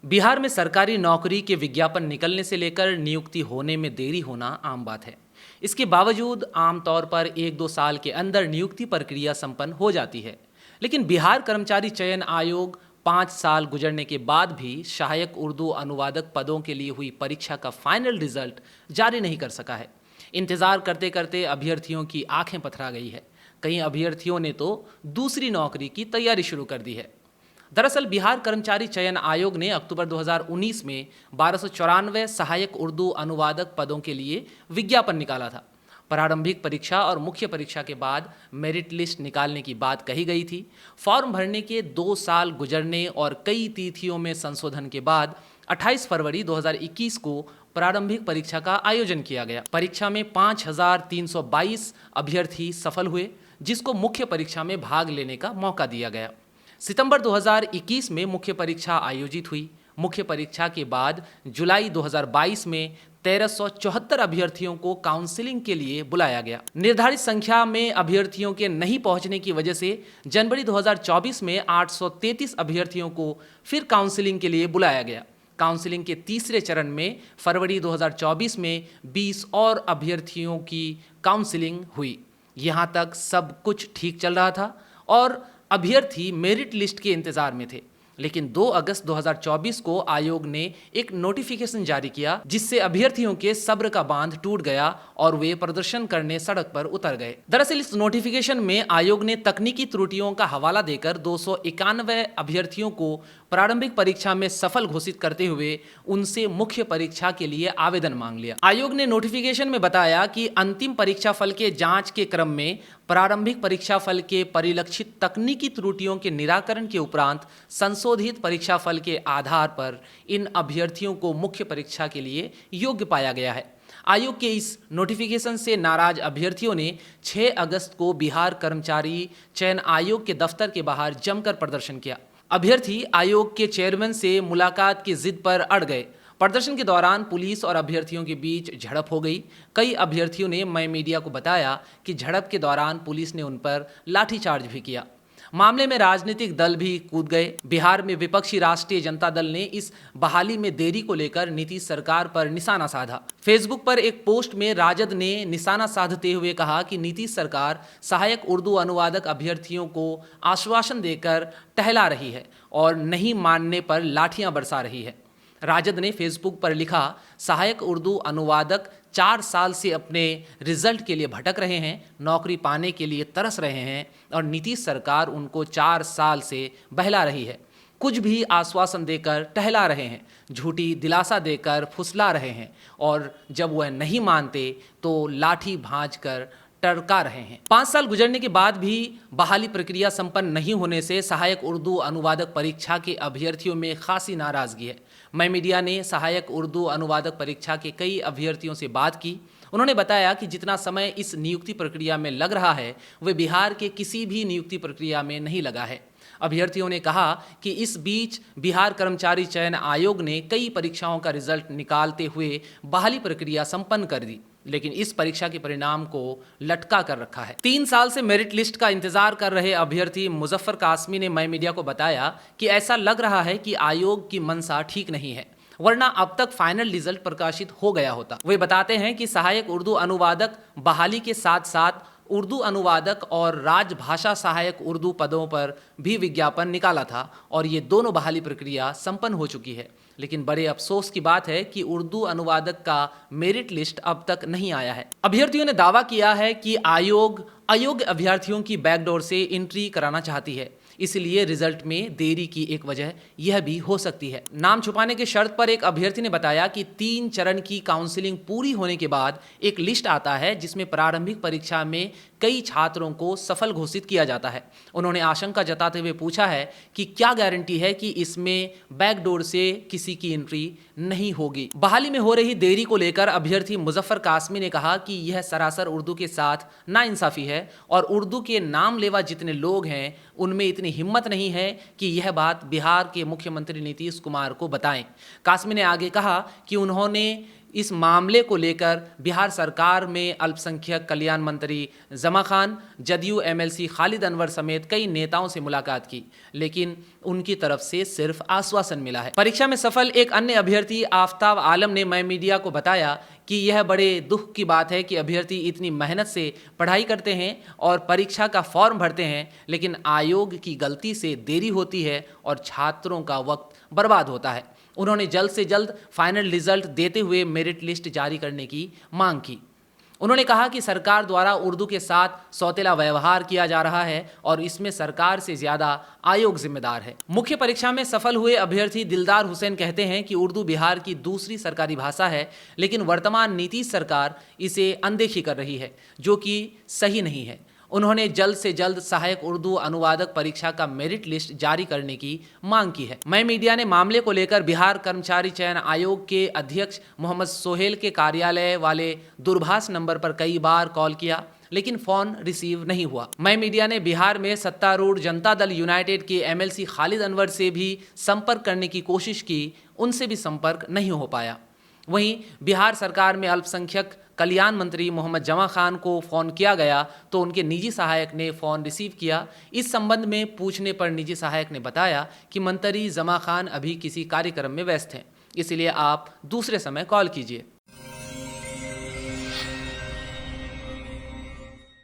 बिहार में सरकारी नौकरी के विज्ञापन निकलने से लेकर नियुक्ति होने में देरी होना आम बात है। इसके बावजूद आमतौर पर 1-2 साल के अंदर नियुक्ति प्रक्रिया संपन्न हो जाती है। लेकिन बिहार कर्मचारी चयन आयोग 5 साल गुजरने के बाद भी सहायक उर्दू अनुवादक पदों के लिए हुई परीक्षा का फाइनल रिजल्ट जारी नहीं कर सका है। इंतजार करते करते अभ्यर्थियों की आंखें पथरा गई है। कई अभ्यर्थियों ने तो दूसरी नौकरी की तैयारी शुरू कर दी है। दरअसल बिहार कर्मचारी चयन आयोग ने अक्टूबर 2019 में 1294 सहायक उर्दू अनुवादक पदों के लिए विज्ञापन निकाला था। प्रारंभिक परीक्षा और मुख्य परीक्षा के बाद मेरिट लिस्ट निकालने की बात कही गई थी। फॉर्म भरने के 2 साल गुजरने और कई तिथियों में संशोधन के बाद 28 फरवरी 2021 को प्रारंभिक परीक्षा का आयोजन किया गया। परीक्षा में 5322 अभ्यर्थी सफल हुए, जिसको मुख्य परीक्षा में भाग लेने का मौका दिया गया। सितंबर 2021 में मुख्य परीक्षा आयोजित हुई। मुख्य परीक्षा के बाद जुलाई 2022 में 1374 अभ्यर्थियों को काउंसलिंग के लिए बुलाया गया। निर्धारित संख्या में अभ्यर्थियों के नहीं पहुंचने की वजह से जनवरी 2024 में 833 अभ्यर्थियों को फिर काउंसलिंग के लिए बुलाया गया। काउंसलिंग के तीसरे चरण में फरवरी 2024 में 20 और अभ्यर्थियों की काउंसलिंग हुई। यहाँ तक सब कुछ ठीक चल रहा था और अभ्यर्थी मेरिट लिस्ट के इंतजार में थे। लेकिन 2 अगस्त 2024 को आयोग ने एक नोटिफिकेशन जारी किया, जिससे अभ्यर्थियों के सब्र का बांध टूट गया और वे प्रदर्शन करने सड़क पर उतर गए। दरअसल इस नोटिफिकेशन में आयोग ने तकनीकी त्रुटियों का हवाला देकर 291 अभ्यर्थियों को प्रारंभिक परीक्षा में सफल घोषित करते हुए उनसे मुख्य परीक्षा के लिए आवेदन मांग लिया। आयोग ने नोटिफिकेशन में बताया कि अंतिम परीक्षा फल के जांच के क्रम में प्रारंभिक परीक्षा फल के परिलक्षित तकनीकी त्रुटियों के निराकरण के उपरांत संशोधित परीक्षा फल के आधार पर इन अभ्यर्थियों को मुख्य परीक्षा के लिए योग्य पाया गया है। आयोग के इस नोटिफिकेशन से नाराज अभ्यर्थियों ने 6 अगस्त को बिहार कर्मचारी चयन आयोग के दफ्तर के बाहर जमकर प्रदर्शन किया। अभ्यर्थी आयोग के चेयरमैन से मुलाकात की जिद पर अड़ गए। प्रदर्शन के दौरान पुलिस और अभ्यर्थियों के बीच झड़प हो गई। कई अभ्यर्थियों ने मय मीडिया को बताया कि झड़प के दौरान पुलिस ने उन पर लाठीचार्ज भी किया। मामले में राजनीतिक दल भी कूद गए। बिहार में विपक्षी राष्ट्रीय जनता दल ने इस बहाली में देरी को लेकर नीतीश सरकार पर निशाना साधा। फेसबुक पर एक पोस्ट में राजद ने निशाना साधते हुए कहा कि नीतीश सरकार सहायक उर्दू अनुवादक अभ्यर्थियों को आश्वासन देकर टहला रही है और नहीं मानने पर लाठियां बरसा रही है। राजद ने फेसबुक पर लिखा, सहायक उर्दू अनुवादक 4 साल से अपने रिजल्ट के लिए भटक रहे हैं, नौकरी पाने के लिए तरस रहे हैं और नीतीश सरकार उनको 4 साल से बहला रही है। कुछ भी आश्वासन देकर टहला रहे हैं, झूठी दिलासा देकर फुसला रहे हैं और जब वह नहीं मानते तो लाठी भांज कर टरका रहे हैं। 5 साल गुजरने के बाद भी बहाली प्रक्रिया संपन्न नहीं होने से सहायक उर्दू अनुवादक परीक्षा के अभ्यर्थियों में खासी नाराजगी है। मय मीडिया ने सहायक उर्दू अनुवादक परीक्षा के कई अभ्यर्थियों से बात की। उन्होंने बताया कि जितना समय इस नियुक्ति प्रक्रिया में लग रहा है, वह बिहार के किसी भी नियुक्ति प्रक्रिया में नहीं लगा है। अभ्यर्थियों ने कहा कि इस बीच बिहार कर्मचारी चयन आयोग ने कई परीक्षाओं का रिजल्ट निकालते हुए बहाली प्रक्रिया संपन्न कर दी, लेकिन इस परीक्षा के परिणाम को लटका कर रखा है। 3 साल से मेरिट लिस्ट का इंतजार कर रहे अभ्यर्थी मुजफ्फर कासमी ने मय मीडिया को बताया कि ऐसा लग रहा है कि आयोग की मंशा ठीक नहीं है, वरना अब तक फाइनल रिजल्ट प्रकाशित हो गया होता। वे बताते हैं कि सहायक उर्दू अनुवादक बहाली के साथ साथ उर्दू अनुवादक और राजभाषा सहायक उर्दू पदों पर भी विज्ञापन निकाला था और ये दोनों बहाली प्रक्रिया संपन्न हो चुकी है। लेकिन बड़े अफसोस की बात है कि उर्दू अनुवादक का मेरिट लिस्ट अब तक नहीं आया है। अभ्यर्थियों ने दावा किया है कि आयोग अयोग्य अभ्यर्थियों की बैकडोर से एंट्री कराना चाहती है, इसलिए रिजल्ट में देरी की एक वजह यह भी हो सकती है। नाम छुपाने के शर्त पर एक अभ्यर्थी ने बताया कि 3 चरण की काउंसलिंग पूरी होने के बाद एक लिस्ट आता है, जिसमें प्रारंभिक परीक्षा में कई छात्रों को सफल घोषित किया जाता है। उन्होंने आशंका जताते हुए पूछा है कि क्या गारंटी है कि इसमें बैकडोर से किसी की एंट्री नहीं होगी। बहाली में हो रही देरी को लेकर अभ्यर्थी मुजफ्फर कासमी ने कहा कि यह सरासर उर्दू के साथ नाइंसाफी है और उर्दू के नाम लेवा जितने लोग हैं उनमें इतनी हिम्मत नहीं है कि यह बात बिहार के मुख्यमंत्री नीतीश कुमार को बताएं। कासमी ने आगे कहा कि उन्होंने इस मामले को लेकर बिहार सरकार में अल्पसंख्यक कल्याण मंत्री जमा खान, जदयू एमएलसी खालिद अनवर समेत कई नेताओं से मुलाकात की, लेकिन उनकी तरफ से सिर्फ आश्वासन मिला है। परीक्षा में सफल एक अन्य अभ्यर्थी आफताब आलम ने मय मीडिया को बताया कि यह बड़े दुख की बात है कि अभ्यर्थी इतनी मेहनत से पढ़ाई करते हैं और परीक्षा का फॉर्म भरते हैं, लेकिन आयोग की गलती से देरी होती है और छात्रों का वक्त बर्बाद होता है। उन्होंने जल्द से जल्द फाइनल रिजल्ट देते हुए मेरिट लिस्ट जारी करने की मांग की। उन्होंने कहा कि सरकार द्वारा उर्दू के साथ सौतेला व्यवहार किया जा रहा है और इसमें सरकार से ज्यादा आयोग जिम्मेदार है। मुख्य परीक्षा में सफल हुए अभ्यर्थी दिलदार हुसैन कहते हैं कि उर्दू बिहार की दूसरी सरकारी भाषा है, लेकिन वर्तमान नीतीश सरकार इसे अनदेखी कर रही है, जो कि सही नहीं है। उन्होंने जल्द से जल्द सहायक उर्दू अनुवादक परीक्षा का मेरिट लिस्ट जारी करने की मांग की है। मय मीडिया ने मामले को लेकर बिहार कर्मचारी चयन आयोग के अध्यक्ष मोहम्मद सोहेल के कार्यालय वाले दूरभाष नंबर पर कई बार कॉल किया, लेकिन फोन रिसीव नहीं हुआ। मय मीडिया ने बिहार में सत्तारूढ़ जनता दल यूनाइटेड के एमएलसी खालिद अनवर से भी संपर्क करने की कोशिश की, उनसे भी संपर्क नहीं हो पाया। वहीं बिहार सरकार में अल्पसंख्यक कल्याण मंत्री मोहम्मद जमा खान को फ़ोन किया गया तो उनके निजी सहायक ने फ़ोन रिसीव किया। इस संबंध में पूछने पर निजी सहायक ने बताया कि मंत्री जमा खान अभी किसी कार्यक्रम में व्यस्त हैं, इसलिए आप दूसरे समय कॉल कीजिए।